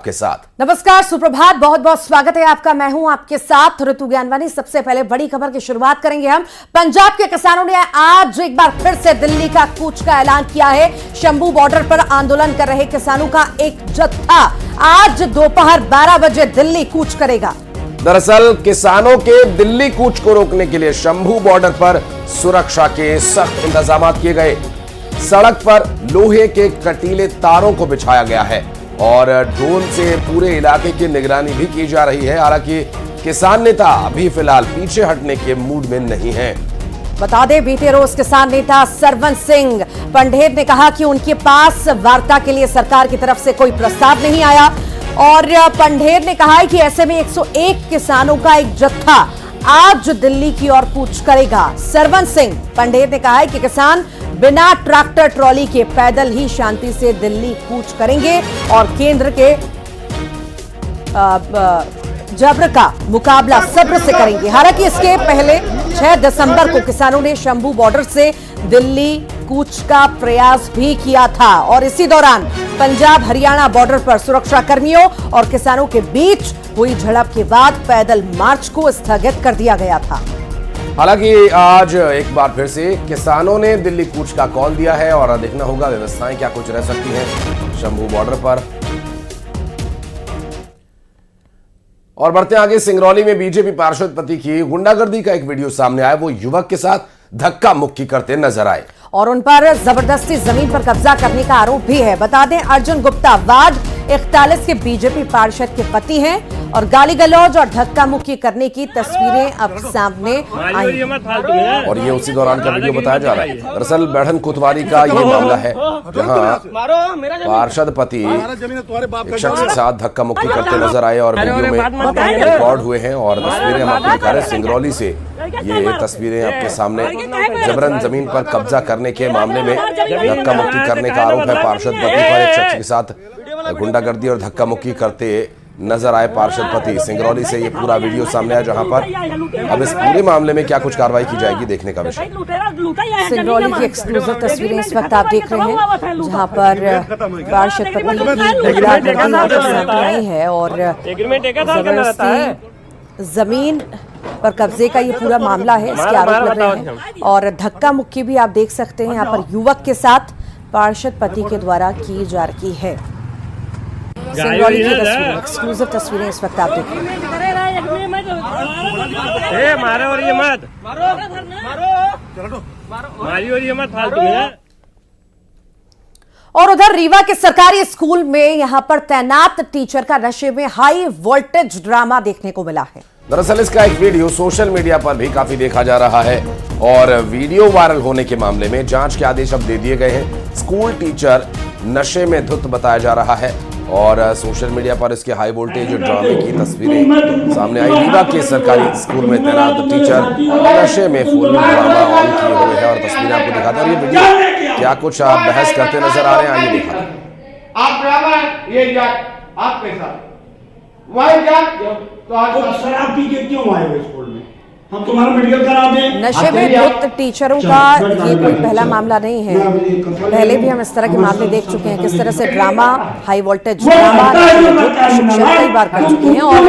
के साथ। नमस्कार, सुप्रभात, बहुत बहुत स्वागत है आपका। मैं हूं आपके साथ ऋतु ज्ञानवानी। सबसे पहले बड़ी खबर की शुरुआत करेंगे हम। पंजाब के किसानों ने आज एक बार फिर से दिल्ली का कूच का ऐलान किया है। शंभू बॉर्डर पर आंदोलन कर रहे किसानों का एक जत्था आज दोपहर 12 बजे दिल्ली कूच करेगा। दरअसल किसानों के दिल्ली कूच को रोकने के लिए शंभू बॉर्डर पर सुरक्षा के सख्त इंतजाम किए गए। सड़क पर लोहे के कटीले तारों को बिछाया गया है और ड्रोन से पूरे इलाके की निगरानी भी की जा रही है। हालांकि किसान नेता अभी फिलहाल पीछे हटने के मूड में नहीं हैं। बता दें, बीते रोज किसान नेता सरवन सिंह पंढेर ने कहा कि उनके पास वार्ता के लिए सरकार की तरफ से कोई प्रस्ताव नहीं आया और पंढेर ने कहा है कि ऐसे में 101 किसानों का एक जत्था आज दिल्ली की ओर कूच करेगा। सरवन सिंह पंढेर ने कहा है कि किसान बिना ट्रैक्टर ट्रॉली के पैदल ही शांति से दिल्ली कूच करेंगे और केंद्र के जबर का मुकाबला सब्र से करेंगे। हालांकि इसके पहले 6 दिसंबर को किसानों ने शंभू बॉर्डर से दिल्ली कूच का प्रयास भी किया था और इसी दौरान पंजाब हरियाणा बॉर्डर पर सुरक्षा कर्मियों और किसानों के बीच हुई झड़प के बाद पैदल मार्च को स्थगित कर दिया गया था। हालांकि आज एक बार फिर से किसानों ने दिल्ली कूच का कॉल दिया है और देखना होगा व्यवस्थाएं क्या कुछ रह सकती हैं शंभू बॉर्डर पर। और बढ़ते आगे, सिंगरौली में बीजेपी पार्षद पति की गुंडागर्दी का एक वीडियो सामने आया। वो युवक के साथ धक्का मुक्की करते नजर आए और उन पर जबरदस्ती जमीन पर कब्जा करने का आरोप भी है। बता दें, अर्जुन गुप्ता वार्ड 41 के बीजेपी पार्षद के पति हैं और गाली गलौज और धक्का मुक्की करने की तस्वीरें अब सामने आई और ये उसी दौरान का वीडियो बताया जा रहा है। दरअसल बढ़न कोतवाली का ये मामला है जहां पार्षद पति एक शख्स के साथ धक्का मुक्की करते नजर आए और वीडियो में रिकॉर्ड हुए हैं और तस्वीरें हम आपको दिखा रहे हैं। सिंगरौली से ये तस्वीरें आपके सामने जबरन जमीन पर कब्जा करने के मामले में धक्का मुक्की करने का आरोप है पार्षद पति पर। एक शख्स के साथ गुंडागर्दी और धक्का मुक्की करते नजर आए पार्षद पति। सिंगरौली से ये पूरा वीडियो सामने आया जहां पर अब इस पूरे मामले में क्या कुछ कार्रवाई की जाएगी देखने का विषय। सिंगरौली की एक्सक्लूसिव तस्वीरें इस वक्त आप देख रहे हैं जहां पर पार्षद पति की गुंडागर्दी सामने आई है और जमीन पर कब्जे का ये पूरा मामला है, इसके आरोप लग रहे हैं और धक्का मुक्की भी आप देख सकते हैं यहाँ पर युवक के साथ पार्षद पति के द्वारा की जा रही है। सिंगरौली की तस्वीरें, एक्सक्लूसिव तस्वीरें इस वक्त आप देख रहे हैं। और उधर रीवा के सरकारी स्कूल में यहां पर तैनात टीचर का नशे में हाई वोल्टेज ड्रामा देखने को मिला है। दरअसल इसका एक वीडियो सोशल मीडिया पर भी काफी देखा जा रहा है और वीडियो वायरल होने के मामले में जांच के आदेश अब दे दिए गए हैं। स्कूल टीचर नशे में धुत बताया जा रहा है और सोशल मीडिया पर इसके हाई वोल्टेज ड्रामे की तस्वीरें सामने आई। रीवा के सरकारी स्कूल में तैनात टीचर नशे में फुल ड्रामा ऑन किए हुए हैं और तस्वीरें आपको दिखाते हैं। ये वीडियो क्या कुछ आप बहस करते नजर आ रहे हैं, आइए दिखाते हैं। आप ड्रामा ये जाट आपके साथ वही जाट तो आप शराब पी के क्यों आए हो स्कूल में? हम तुम्हारा मेडिकल करा दें। नशे में धुत टीचरों का ये कोई पहला मामला नहीं है, पहले भी हम इस तरह के मामले देख चुके हैं। किस तरह से ड्रामा, हाई वोल्टेज ड्रामा शिक्षक कई बार कर चुके हैं और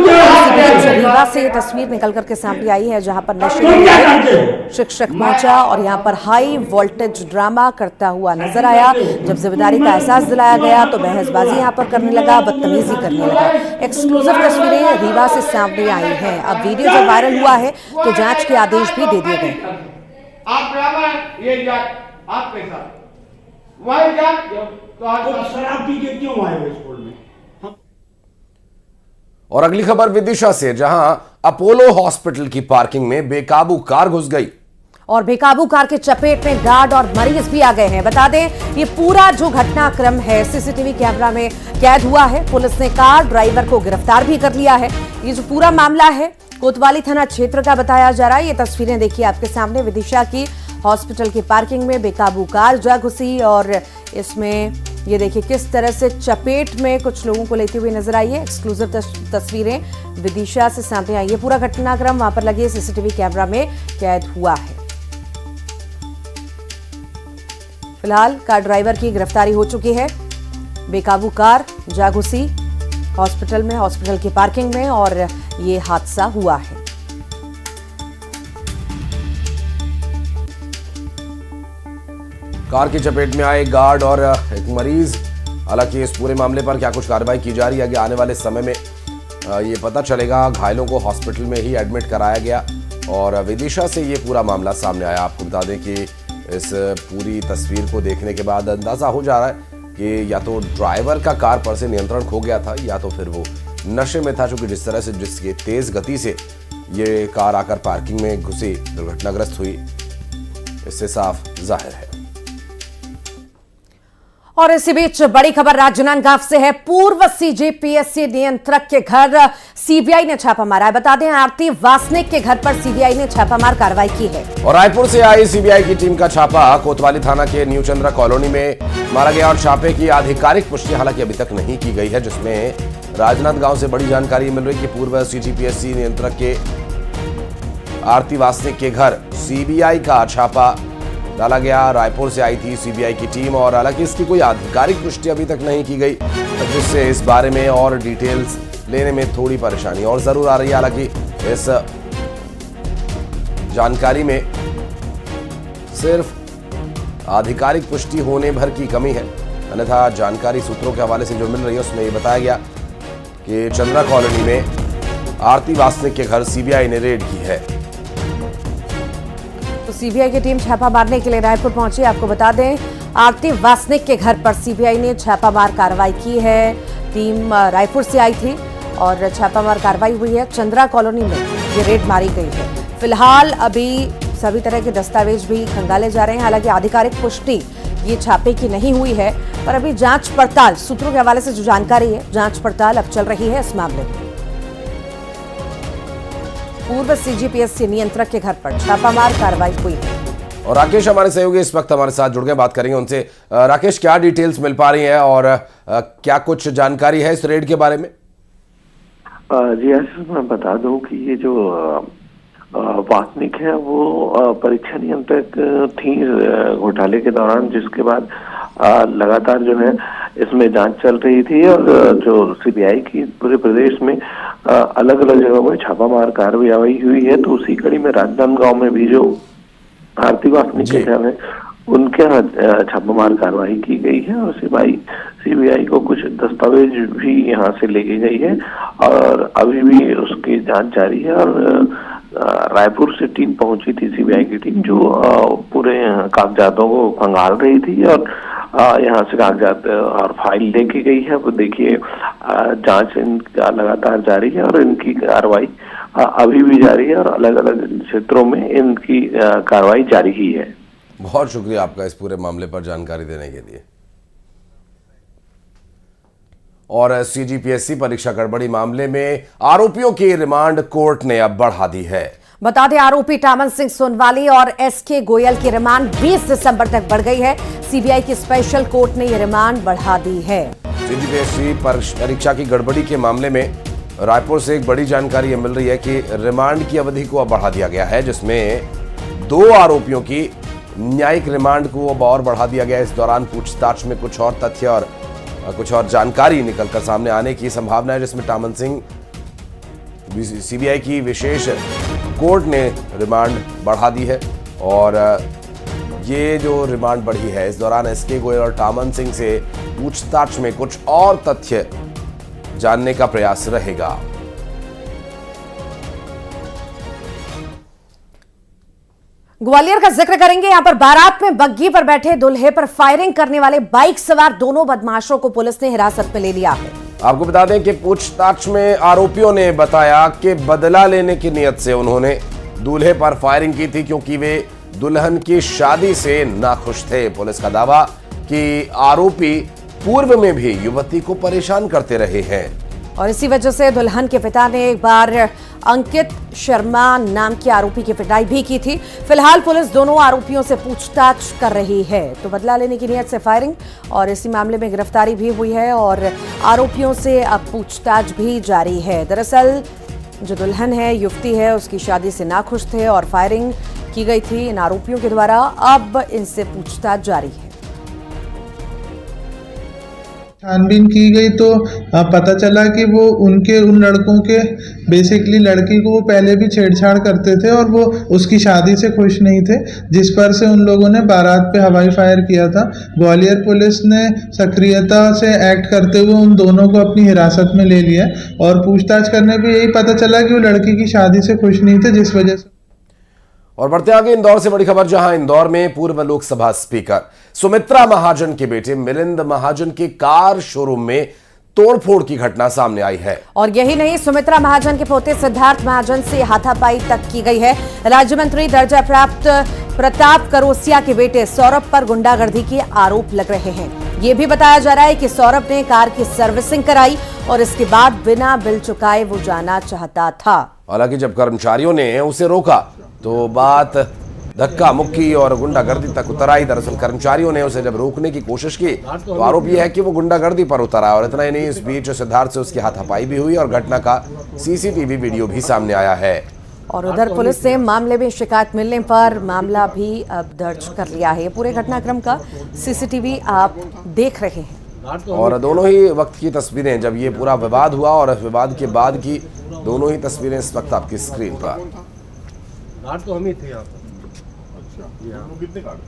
रीवा से ये तस्वीर निकल करके सामने आई है जहां पर नशे में शिक्षक पहुंचा और यहां पर हाई वोल्टेज ड्रामा करता हुआ नजर आया। जब जिम्मेदारी का एहसास दिलाया गया तो बहसबाजी यहां पर करने लगा, बदतमीजी करने लगा। एक्सक्लूसिव तस्वीरें रीवा से सामने आई हैं। अब वीडियो जब वायरल हुआ है तो जांच के आदेश भी दे दिए गए। आप ड्रामा ये जाट आपके साथ वही जाट तो आप शराब पी के क्यों आए हो स्कूल में? और अगली खबर विदिशा से जहां अपोलो हॉस्पिटल की पार्किंग में बेकाबू कार घुस गई और बेकाबू कार के चपेट में गार्ड और मरीज भी आ गए हैं। बता दें, ये पूरा जो घटनाक्रम है सीसीटीवी कैमरा में कैद हुआ है। पुलिस ने कार ड्राइवर को गिरफ्तार भी कर लिया है। ये जो पूरा मामला है कोतवाली थाना क्षेत्र का बताया जा रहा है। ये तस्वीरें देखिए आपके सामने, विदिशा की हॉस्पिटल की पार्किंग में बेकाबू कार जा घुसी और इसमें ये देखिए किस तरह से चपेट में कुछ लोगों को लेते हुए नजर आई है। एक्सक्लूसिव तस्वीरें विदिशा से सामने आई है। पूरा घटनाक्रम वहां पर लगे सीसीटीवी कैमरा में कैद हुआ है। फिलहाल कार ड्राइवर की गिरफ्तारी हो चुकी है। बेकाबू कार जा घुसी हॉस्पिटल की पार्किंग में और ये हादसा हुआ है। कार की चपेट में आए गार्ड और एक मरीज। हालांकि इस पूरे मामले पर क्या कुछ कार्रवाई की जा रही है, आगे आने वाले समय में ये पता चलेगा। घायलों को हॉस्पिटल में ही एडमिट कराया गया और विदिशा से ये पूरा मामला सामने आया। आपको बता दें कि इस पूरी तस्वीर को देखने के बाद अंदाजा हो जा रहा है कि या तो ड्राइवर का कार पर से नियंत्रण खो गया था या तो फिर वो नशे में था, क्योंकि जिस तरह से जिसकी तेज गति से ये कार आकर पार्किंग में घुसी, दुर्घटनाग्रस्त हुई, इससे साफ जाहिर है। और इसी बीच बड़ी खबर राजनांदगांव से है। पूर्व सीजीपीएससी नियंत्रक के घर सीबीआई ने छापा मारा है। बता दें, आरती वासनिक के घर पर सीबीआई ने छापामार कार्रवाई की है। और रायपुर से आई सीबीआई की टीम का छापा कोतवाली थाना के न्यू चंद्रा कॉलोनी में मारा गया और छापे की आधिकारिक पुष्टि हालांकि अभी तक नहीं की गई है, जिसमें राजनांदगांव से बड़ी जानकारी मिल रही है कि पूर्व सीजीपीएससी नियंत्रक के आरती वासनिक के घर सीबीआई का छापा डाला गया। रायपुर से आई थी सीबीआई की टीम और हालांकि इसकी कोई आधिकारिक पुष्टि अभी तक नहीं की गई, जिससे इस बारे में और डिटेल्स लेने में थोड़ी परेशानी और जरूर आ रही है। हालांकि इस जानकारी में सिर्फ आधिकारिक पुष्टि होने भर की कमी है, अन्यथा जानकारी सूत्रों के हवाले से जो मिल रही है उसमें ये बताया गया कि चंद्रा कॉलोनी में आरती वासनिक के घर सीबीआई ने रेड की है। तो सीबीआई की टीम छापा मारने के लिए रायपुर पहुंची। आपको बता दें, आरती वासनिक के घर पर सीबीआई ने छापामार कार्रवाई की है। टीम रायपुर से आई थी और छापामार कार्रवाई हुई है। चंद्रा कॉलोनी में ये रेड मारी गई है। फिलहाल अभी सभी तरह के दस्तावेज भी खंगाले जा रहे हैं। हालांकि आधिकारिक पुष्टि ये छापे की नहीं हुई है, पर अभी जांच पड़ताल, सूत्रों के हवाले से जो जानकारी है, जांच पड़ताल अब चल रही है इस मामले में। पूर्व सीजीपीएससी नियंत्रक के घर पर छापामार कार्रवाई हुई है। और राकेश हमारे सहयोगी इस वक्त हमारे साथ जुड़ गए, बात करेंगे उनसे। राकेश, क्या डिटेल्स मिल पा रही हैं और क्या कुछ जानकारी है इस रेड के बारे में? जी आशीष, मैं बता दूं कि ये जो वासनिक है वो परीक्षा नियंत्रक थी घोटाले के दौरान, जिसके बाद लगातार जो है इसमें जांच चल रही थी और जो सीबीआई की पूरे प्रदेश में अलग अलग जगहों में छापामार कार्रवाई हुई है। तो उसी कड़ी में राजनांदगांव में भी जो आरती वासनिक के घर है उनके यहाँ छापामार कार्रवाई की गई है और सीबीआई को कुछ दस्तावेज भी यहाँ से लेके गई है और अभी भी उसकी जांच जारी है। और रायपुर से टीम पहुंची थी, सीबीआई की टीम, जो पूरे कागजातों को खंगाल रही थी और यहाँ से कागजात और फाइल लेके गई है। वो देखिए, जांच इनका लगातार जारी है और इनकी कार्रवाई अभी भी जारी है और अलग अलग क्षेत्रों में इनकी कार्रवाई जारी ही है। बहुत शुक्रिया आपका इस पूरे मामले पर जानकारी देने के लिए। और सीजीपीएससी परीक्षा गड़बड़ी मामले में आरोपियों की रिमांड कोर्ट ने अब बढ़ा दी है। बता दें, आरोपी टामन सिंह सोनवाली और एसके गोयल की रिमांड 20 दिसंबर तक बढ़ गई है। सीबीआई की स्पेशल कोर्ट ने यह रिमांड बढ़ा दी है। सीजीपीएससी परीक्षा की गड़बड़ी के मामले में रायपुर से एक बड़ी जानकारी मिल रही है कि रिमांड की अवधि को अब बढ़ा दिया गया है, जिसमें 2 आरोपियों की न्यायिक रिमांड को अब और बढ़ा दिया गया है। इस दौरान पूछताछ में कुछ और तथ्य और कुछ और जानकारी निकलकर सामने आने की संभावना है, जिसमें टामन सिंह सीबीआई की विशेष कोर्ट ने रिमांड बढ़ा दी है। और ये जो रिमांड बढ़ी है, इस दौरान एसके गोयल और टामन सिंह से पूछताछ में कुछ और तथ्य जानने का प्रयास रहेगा। ग्वालियर का जिक्र करेंगे। यहां पर बारात में बग्गी पर बैठे दूल्हे पर फायरिंग करने वाले बाइक सवार दोनों बदमाशों को पुलिस ने हिरासत में ले लिया है। आपको बता दें कि पूछताछ में आरोपियों ने बताया कि बदला लेने की नियत से उन्होंने दूल्हे पर फायरिंग की थी, क्योंकि वे दुल्हन की शादी से नाखुश थे। पुलिस का दावा कि आरोपी पूर्व में भी युवती को परेशान करते रहे हैं और इसी वजह से दुल्हन के पिता ने एक बार अंकित शर्मा नाम के आरोपी की पिटाई भी की थी। फिलहाल पुलिस दोनों आरोपियों से पूछताछ कर रही है। तो बदला लेने की नियत से फायरिंग और इसी मामले में गिरफ्तारी भी हुई है और आरोपियों से अब पूछताछ भी जारी है। दरअसल जो दुल्हन है, युवती है, उसकी शादी से नाखुश थे और फायरिंग की गई थी इन आरोपियों के द्वारा। अब इनसे पूछताछ जारी है। छानबीन की गई तो पता चला कि वो उन लड़कों के बेसिकली लड़की को वो पहले भी छेड़छाड़ करते थे और वो उसकी शादी से खुश नहीं थे, जिस पर से उन लोगों ने बारात पे हवाई फायर किया था। ग्वालियर पुलिस ने सक्रियता से एक्ट करते हुए उन दोनों को अपनी हिरासत में ले लिया और पूछताछ करने पे यही पता चला कि वो लड़की की शादी से खुश नहीं थे, जिस वजह से। और बढ़ते आगे इंदौर से बड़ी खबर, जहां इंदौर में पूर्व लोकसभा स्पीकर सुमित्रा महाजन के बेटे मिलिंद महाजन के कार शोरूम में तोड़फोड़ की घटना सामने आई है। और यही नहीं, सुमित्रा महाजन के पोते सिद्धार्थ महाजन से हाथापाई तक की गई है। राज्य मंत्री दर्जा प्राप्त प्रताप करोसिया के बेटे सौरभ पर गुंडागर्दी के आरोप लग रहे हैं। ये भी बताया जा रहा है कि सौरभ ने कार की सर्विसिंग कराई और इसके बाद बिना बिल चुकाए वो जाना चाहता था। हालांकि जब कर्मचारियों ने उसे रोका तो बात धक्का मुक्की और गुंडागर्दी तक उतर आई। दरअसल कर्मचारियों ने उसे जब रोकने की कोशिश की तो आरोप यह है कि वो गुंडागर्दी पर उतर आया। और इतना ही नहीं, इस बीच सिद्धार्थ से उसकी हाथापाई भी हुई और घटना का सीसीटीवी वीडियो भी सामने आया है। और उधर पुलिस ने मामले में शिकायत मिलने पर मामला भी अब दर्ज कर लिया है। पूरे घटनाक्रम का सीसीटीवी आप देख रहे हैं और दोनों ही वक्त की तस्वीरें, जब ये पूरा विवाद हुआ और विवाद के बाद की दोनों ही तस्वीरें इस वक्त आपकी स्क्रीन पर। गार्ड तो हम ही थे यहाँ पर। अच्छा, वो कितने गार्ड?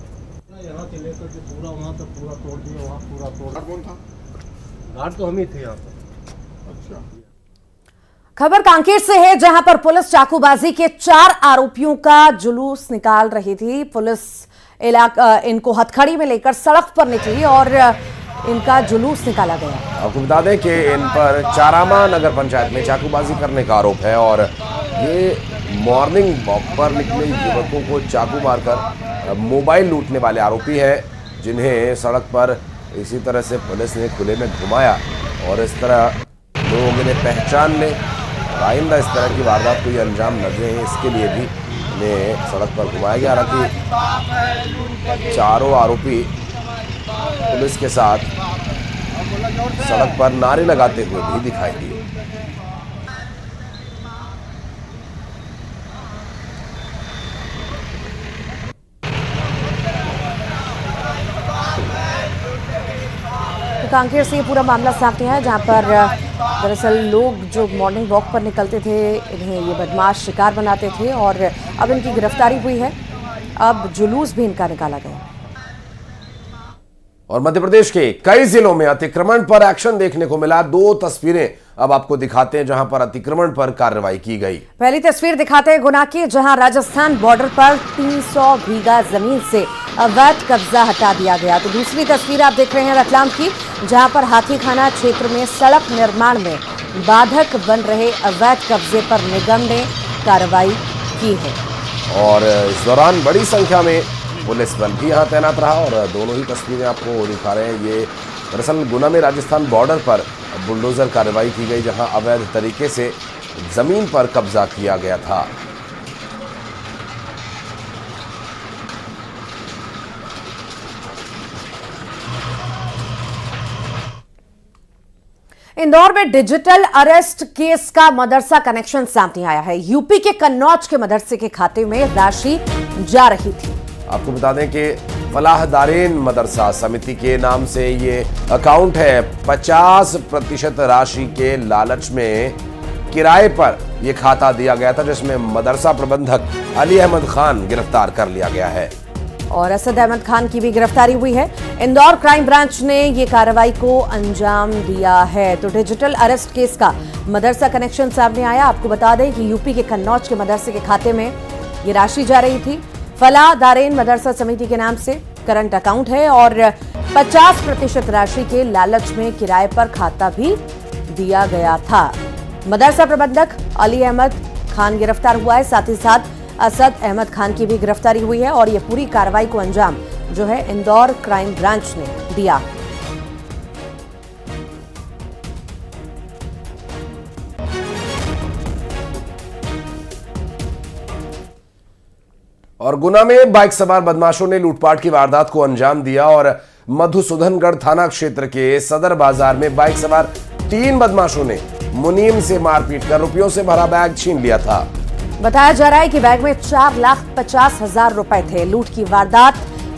यहाँ से लेकर के पूरा वहाँ तक पूरा तोड़ दिया, वहाँ पूरा तोड़। गार्ड कौन था? गार्ड तो हम ही थे यहाँ पर। अच्छा। खबर कांकेर से है, जहां पर पुलिस चाकूबाजी के 4 आरोपियों का जुलूस निकाल रही थी। पुलिस इनको हथकड़ी में लेकर सड़क पर निकली और इनका जुलूस निकाला गया। आपको बता दें कि इन पर चारामा नगर पंचायत में चाकूबाजी करने का आरोप है और ये मॉर्निंग वॉक पर निकले युवकों को चाकू मारकर मोबाइल लूटने वाले आरोपी हैं, जिन्हें सड़क पर इसी तरह से पुलिस ने खुले में घुमाया और इस तरह लोग इन्हें पहचान लें और आइंदा इस तरह की वारदात को ये अंजाम न दें, इसके लिए भी इन्हें सड़क पर घुमाया गया। हालांकि चारों आरोपी पुलिस के साथ सड़क पर नारे लगाते हुए भी दिखाई दिए। कांकेर से ये पूरा मामला सामने आया, जहां पर दरअसल लोग जो मॉर्निंग वॉक पर निकलते थे, इन्हें ये बदमाश शिकार बनाते थे और अब इनकी गिरफ्तारी हुई है। अब जुलूस भी इनका निकाला गया। और मध्य प्रदेश के कई जिलों में अतिक्रमण पर एक्शन देखने को मिला। 2 तस्वीरें अब आपको दिखाते हैं जहां पर अतिक्रमण पर कार्रवाई की गई। पहली तस्वीर दिखाते हैं गुना की, जहां राजस्थान बॉर्डर पर 300 बीघा जमीन से अवैध कब्जा हटा दिया गया। तो दूसरी तस्वीर आप देख रहे हैं रतलाम की, जहां पर हाथीखाना क्षेत्र में सड़क निर्माण में बाधक बन रहे अवैध कब्जे पर निगम ने कार्रवाई की है। और इस दौरान बड़ी संख्या में पुलिस बल भी यहाँ तैनात रहा और दोनों ही तस्वीरें आपको दिखा रहे हैं। ये दरअसल गुना में राजस्थान बॉर्डर पर बुलडोजर कार्रवाई की गई, जहां अवैध तरीके से जमीन पर कब्जा किया गया था। इंदौर में डिजिटल अरेस्ट केस का मदरसा कनेक्शन सामने आया है। यूपी के कन्नौज के मदरसे के खाते में राशि जा रही थी। आपको बता दें कि फलाह दारेन मदरसा समिति के नाम से ये अकाउंट है। 50% राशि के लालच में किराए पर यह खाता दिया गया था, जिसमें मदरसा प्रबंधक अली अहमद खान गिरफ्तार कर लिया गया है और असद अहमद खान की भी गिरफ्तारी हुई है। इंदौर क्राइम ब्रांच ने ये कार्रवाई को अंजाम दिया है। तो डिजिटल अरेस्ट केस का मदरसा कनेक्शन सामने आया। आपको बता दें कि यूपी के कन्नौज के मदरसे के खाते में ये राशि जा रही थी। फलाह दारेन मदरसा समिति के नाम से करंट अकाउंट है और 50% राशि के लालच में किराए पर खाता भी दिया गया था। मदरसा प्रबंधक अली अहमद खान गिरफ्तार हुआ है, साथ ही साथ असद अहमद खान की भी गिरफ्तारी हुई है और ये पूरी कार्रवाई को अंजाम जो है इंदौर क्राइम ब्रांच ने दिया। और गुना में बाइक सवार बदमाशों ने लूटपाट की वारदात को अंजाम दिया और मधुसूदनगढ़ थाना क्षेत्र के सदर बाजार में बाइक सवार 3 बदमाशों ने मुनीम से मारपीट कर रुपयों से भरा बैग छीन लिया था। बताया जा रहा है कि बैग में 4,50,000 रुपए थे। लूट की वारदात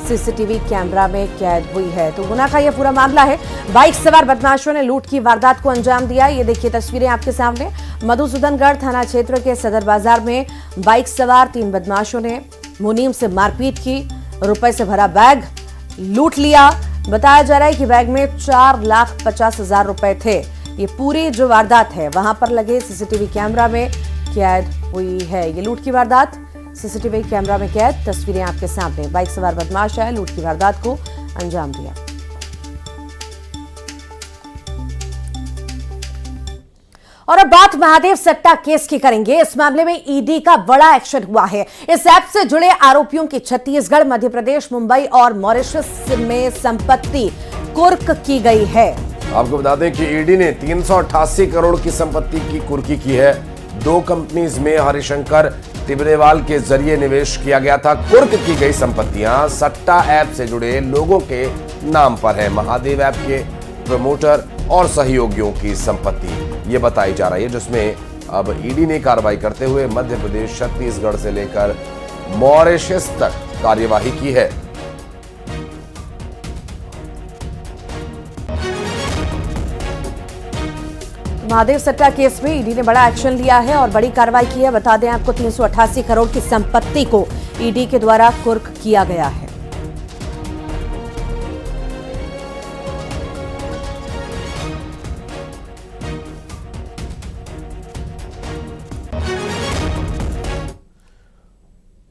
सीसीटीवी कैमरा में कैद हुई है। तो गुना का यह पूरा मामला है। बाइक सवार बदमाशों ने लूट की वारदात को अंजाम दिया। ये देखिए तस्वीरें आपके सामने। मधुसूदनगढ़ थाना क्षेत्र के सदर बाजार में बाइक सवार 3 बदमाशों ने मुनीम से मारपीट की, रुपए से भरा बैग लूट लिया। बताया जा रहा है कि बैग में 4,50,000 रुपए थे। ये पूरी जो वारदात है वहां पर लगे सीसीटीवी कैमरा में कैद हुई है। ये लूट की वारदात सीसीटीवी कैमरा में कैद, तस्वीरें आपके सामने। बाइक सवार बदमाश है, लूट की वारदात को अंजाम दिया। और अब बात महादेव सट्टा केस की करेंगे। इस मामले में ईडी का बड़ा एक्शन हुआ है। इस ऐप से जुड़े आरोपियों की छत्तीसगढ़, मध्य प्रदेश, मुंबई और मॉरिशस में संपत्ति कुर्क की गई है। आपको बता दें कि ईडी ने 388 करोड़ की संपत्ति की कुर्की की है। 2 कंपनीज में हरिशंकर तिब्रेवाल के जरिए निवेश किया गया था। कुर्क की गई संपत्तियां सट्टा ऐप से जुड़े लोगों के नाम पर है। महादेव ऐप के प्रमोटर और सहयोगियों की संपत्ति ये बताई जा रही है, जिसमें अब ईडी ने कार्रवाई करते हुए मध्य प्रदेश, छत्तीसगढ़ से लेकर मॉरिशस तक कार्यवाही की है। महादेव सट्टा केस में ईडी ने बड़ा एक्शन लिया है और बड़ी कार्रवाई की है। बता दें आपको 388 करोड़ की संपत्ति को ईडी के द्वारा कुर्क किया गया है।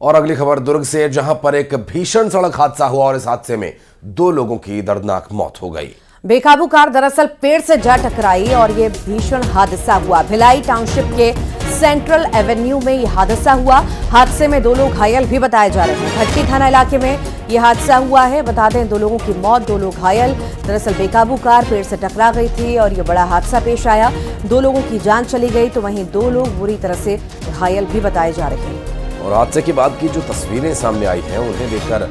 और अगली खबर दुर्ग से, जहां पर एक भीषण सड़क हादसा हुआ और इस हादसे में 2 लोगों की दर्दनाक मौत हो गई। बेकाबू कार दरअसल पेड़ से जा टकराई और ये भीषण हादसा हुआ। भिलाई टाउनशिप के सेंट्रल एवेन्यू में यह हादसा हुआ। हादसे में 2 लोग घायल भी बताए जा रहे हैं। भट्टी थाना इलाके में यह हादसा हुआ है। बता दें 2 लोगों की मौत, 2 लोग घायल। दरअसल बेकाबू कार पेड़ से टकरा गई थी और यह बड़ा हादसा पेश आया। 2 लोगों की जान चली गई तो वहीं 2 लोग बुरी तरह से घायल भी बताए जा रहे हैं। और हादसे के बाद की जो तस्वीरें सामने आई हैं उन्हें देखकर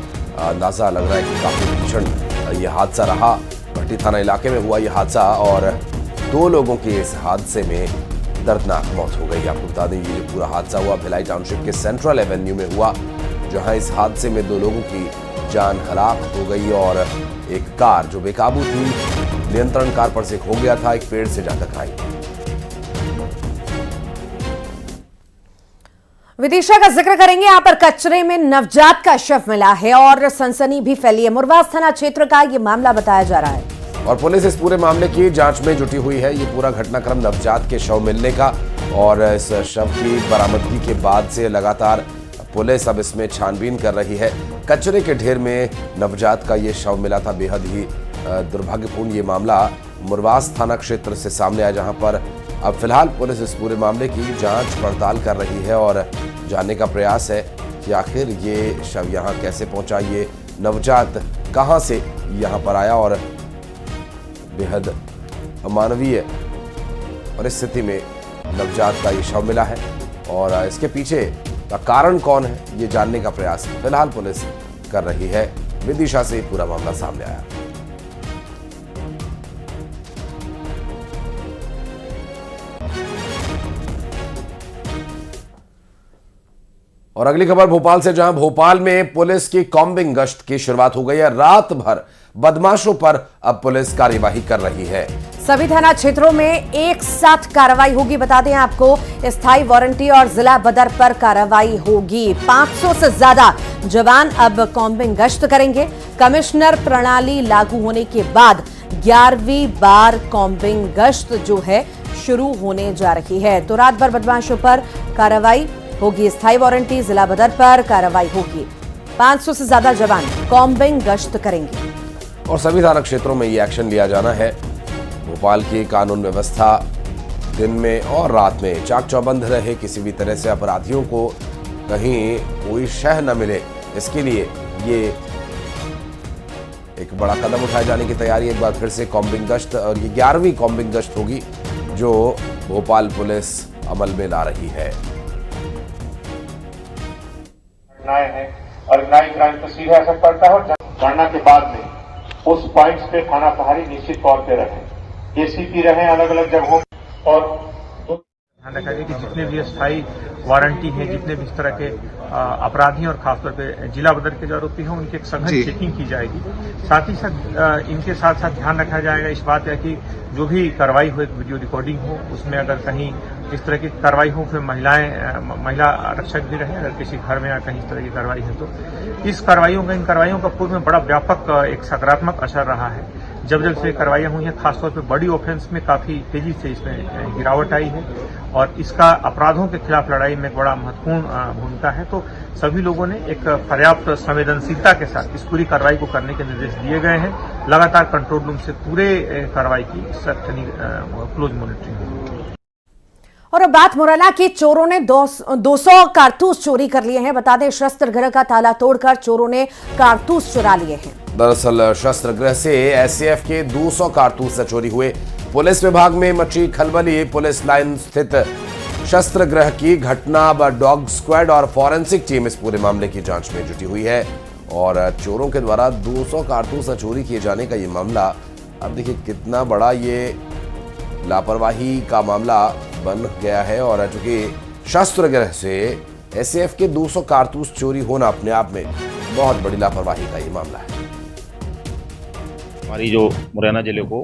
अंदाजा लग रहा है कि काफी भीषण यह हादसा रहा। भट्टी थाना इलाके में हुआ यह हादसा और 2 लोगों की इस हादसे में दर्दनाक मौत हो गई। आपको बता दें ये जो पूरा हादसा हुआ भिलाई टाउनशिप के सेंट्रल एवेन्यू में हुआ, जहां इस हादसे में 2 लोगों की जान हलाक हो गई और एक कार जो बेकाबू थी, नियंत्रण कार पर से खो गया था, एक पेड़ से जा टकराई। विदिशा का जिक्र करेंगे। यहाँ पर कचरे में नवजात का शव मिला है और सनसनी भी फैली है। मुरवास थाना क्षेत्र का ये मामला बताया जा रहा है और पुलिस इस पूरे मामले की जांच में जुटी हुई है। ये पूरा घटनाक्रम नवजात के शव मिलने का और इस शव की बरामदगी के बाद से लगातार पुलिस अब इसमें छानबीन कर रही है। कचरे के ढेर में नवजात का ये शव मिला था। बेहद ही दुर्भाग्यपूर्ण ये मामला मुरवास थाना क्षेत्र से सामने आया, जहां पर अब फिलहाल पुलिस इस पूरे मामले की जांच पड़ताल कर रही है और जानने का प्रयास है कि आखिर ये शव यहाँ कैसे पहुंचा, ये नवजात कहां से यहाँ पर आया और बेहद अमानवीय परिस्थिति में नवजात का ये शव मिला है और इसके पीछे का कारण कौन है ये जानने का प्रयास फिलहाल पुलिस कर रही है। विदिशा से पूरा मामला सामने आया। और अगली खबर भोपाल से, जहां भोपाल में पुलिस की कॉम्बिंग गश्त की शुरुआत हो गई है। रात भर बदमाशों पर अब पुलिस कार्यवाही कर रही है। सभी थाना क्षेत्रों में एक साथ कार्रवाई होगी। बता दें आपको स्थायी वारंटी और जिला बदर पर कार्रवाई होगी। 500 से ज्यादा जवान अब कॉम्बिंग गश्त करेंगे। कमिश्नर प्रणाली लागू होने के बाद 11वीं बार कॉम्बिंग गश्त जो है शुरू होने जा रही है। तो रात भर बदमाशों पर कार्रवाई होगी। स्थायी वारंटी, जिला बदर पर कार्रवाई होगी। 500 से ज्यादा जवान कॉम्बिंग गश्त करेंगे और सभी थाना क्षेत्रों में ये एक्शन लिया जाना है। भोपाल की कानून व्यवस्था दिन में और रात में चाक चौबंद रहे। किसी भी तरह से अपराधियों को कहीं कोई शह न मिले, इसके लिए ये एक बड़ा कदम उठाए जाने की तैयारी। एक बार फिर से कॉम्बिंग गश्त और ये 11वीं कॉम्बिंग गश्त होगी जो भोपाल पुलिस अमल में ला रही है। है ऑर्गेनाइज्ड क्राइम पर सीधे असर पड़ता है और गणना के बाद में उस पॉइंट्स पे थाना प्रभारी निश्चित तौर पे रहे, एसीपी रहे अलग अलग जगहों और ध्यान रखा गया कि जितने भी स्थायी वारंटी हैं, जितने भी इस तरह के अपराधी और खासतौर पे जिला बदर के जो आरोपी हैं उनकी एक सघन चेकिंग की जाएगी। साथ ही साथ इनके साथ साथ ध्यान रखा जाएगा इस बात का कि जो भी कार्रवाई हो, एक वीडियो रिकॉर्डिंग हो, उसमें अगर कहीं इस तरह की कार्रवाई हो, फिर महिला आरक्षक भी रहे, अगर किसी घर में या कहीं इस तरह की कार्रवाई है तो इन कार्रवाइयों का पूर्व में बड़ा व्यापक एक सकारात्मक असर रहा है। जब से कार्रवाइयां हुई हैं, खासतौर पर बड़ी ऑफेंस में काफी तेजी से इसमें गिरावट आई है और इसका अपराधों के खिलाफ लड़ाई में बड़ा महत्वपूर्ण भूमिका है। तो सभी लोगों ने एक पर्याप्त संवेदनशीलता के साथ इस पूरी कार्रवाई को करने के निर्देश दिए गए हैं। लगातार कंट्रोल रूम से पूरे कार्रवाई की क्लोज मॉनिटरिंग। और अब बात मुरैना की, चोरों ने 200 कारतूस चोरी कर लिए हैं। बता दें, शस्त्र गृह का ताला तोड़कर चोरों ने कारतूस चुरा लिए हैं। दरअसल शस्त्र गृह से एसएएफ के 200 कारतूस चोरी हुए। पुलिस विभाग में मची खलबली। पुलिस लाइन स्थित शस्त्र गृह की घटना, डॉग स्क्वाड और फॉरेंसिक टीम इस पूरे मामले की जांच में जुटी हुई है और चोरों के द्वारा 200 कारतूस चोरी किए जाने का ये मामला, अब देखिए कितना बड़ा ये लापरवाही का मामला बन गया है। और चूंकि शस्त्र गृह से एसएएफ के 200 कारतूस चोरी होना अपने आप में बहुत बड़ी लापरवाही का ये मामला है। हमारी जो मुरैना जिले को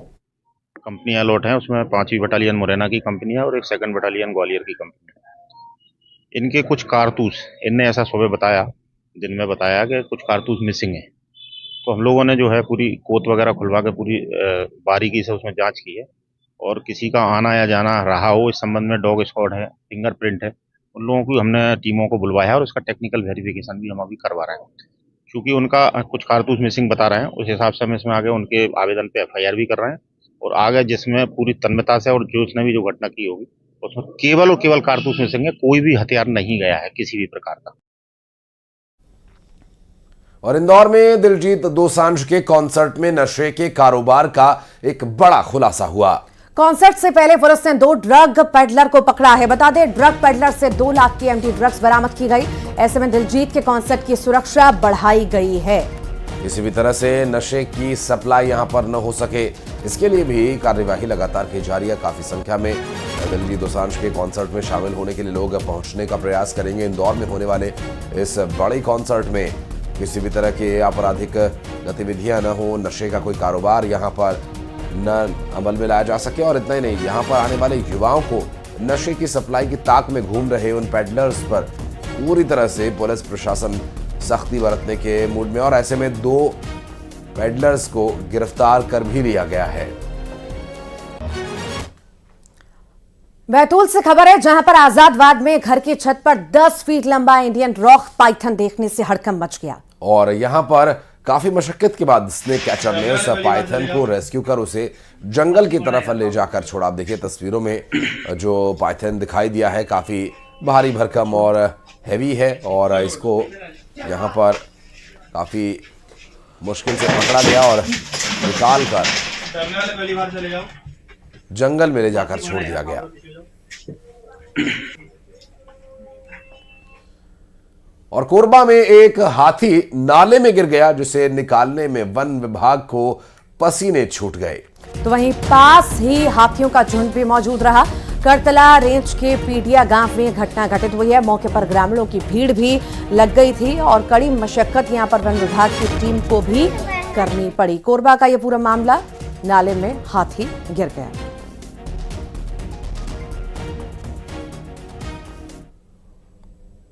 कंपनी अलॉट है उसमें 5वीं बटालियन मुरैना की कंपनी है और एक 2nd बटालियन ग्वालियर की कंपनी है। इनके कुछ कारतूस, इनने ऐसा सुबह बताया, दिन में बताया कि कुछ कारतूस मिसिंग है। तो हम लोगों ने जो है पूरी कोत वगैरह खुलवा के पूरी बारीकी से उसमें जांच की है और किसी का आना या जाना रहा हो इस संबंध में डॉग स्क्वाड है, फिंगरप्रिंट है, उन लोगों को हमने टीमों को बुलवाया है और उसका टेक्निकल वेरिफिकेशन भी हम अभी करवा रहे हैं। क्योंकि उनका कुछ कारतूस मिसिंग बता रहे हैं, उस हिसाब से हम इसमें आगे उनके आवेदन पे FIR भी कर रहे हैं और आगे जिसमें पूरी तन्मयता से और जो उसने भी जो घटना की होगी उसमें केवल और केवल कारतूस मिसिंग है, कोई भी हथियार नहीं गया है किसी भी प्रकार का। और इंदौर में दिलजीत दोसांझ के कॉन्सर्ट में नशे के कारोबार का एक बड़ा खुलासा हुआ। कॉन्सर्ट से पहले पुलिस ने 2 ड्रग पेडलर को पकड़ा है। बता दें, ड्रग पेडलर से 2 लाख की एमडी ड्रग्स बरामद की गई। ऐसे में दिलजीत के कॉन्सर्ट की सुरक्षा बढ़ाई गई है। किसी भी तरह से नशे की सप्लाई यहां पर न हो सके, इसके लिए भी कार्यवाही लगातार की जा रही है। काफी संख्या में दिलजीत दोसांझ के कॉन्सर्ट में शामिल होने के लिए लोग पहुंचने का प्रयास करेंगे। इंदौर में होने वाले इस बड़े कॉन्सर्ट में किसी भी तरह की आपराधिक गतिविधियां न हो, नशे का कोई कारोबार यहां पर न अमल में लाया जा सके। और इतना ही नहीं, यहाँ पर आने वाले युवाओं को नशे की सप्लाई की ताक में घूम रहे उन पेडलर्स पर पूरी तरह से पुलिस प्रशासन सख्ती बरतने के मूड में, और ऐसे में 2 पेडलर्स को गिरफ्तार कर भी लिया गया है। बैतूल से खबर है, जहां पर आजादबाग में घर की छत पर 10 फीट लंबा इंडियन रॉक पाइथन देखने से हड़कंप मच गया। और यहां पर काफी मशक्कत के बाद स्नेक कैचर ने उस पाइथन को रेस्क्यू कर उसे जंगल की तरफ ले जाकर छोड़ा। आप देखिए तस्वीरों में जो पाइथन दिखाई दिया है, काफी भारी भरकम और हैवी है और इसको यहां पर काफी मुश्किल से पकड़ा गया और निकाल कर जंगल में ले जाकर छोड़ दिया गया। और कोरबा में एक हाथी नाले में गिर गया, जिसे निकालने में वन विभाग को पसीने छूट गए। तो वहीं पास ही हाथियों का झुंड भी मौजूद रहा। करतला रेंज के पीडिया गांव में घटना घटित हुई है। मौके पर ग्रामीणों की भीड़ भी लग गई थी और कड़ी मशक्कत यहां पर वन विभाग की टीम को भी करनी पड़ी। कोरबा का यह पूरा मामला, नाले में हाथी गिर गया।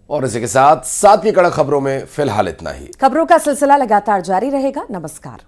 और इसी के साथ 7वीं कड़क खबरों में फिलहाल इतना ही। खबरों का सिलसिला लगातार जारी रहेगा। नमस्कार।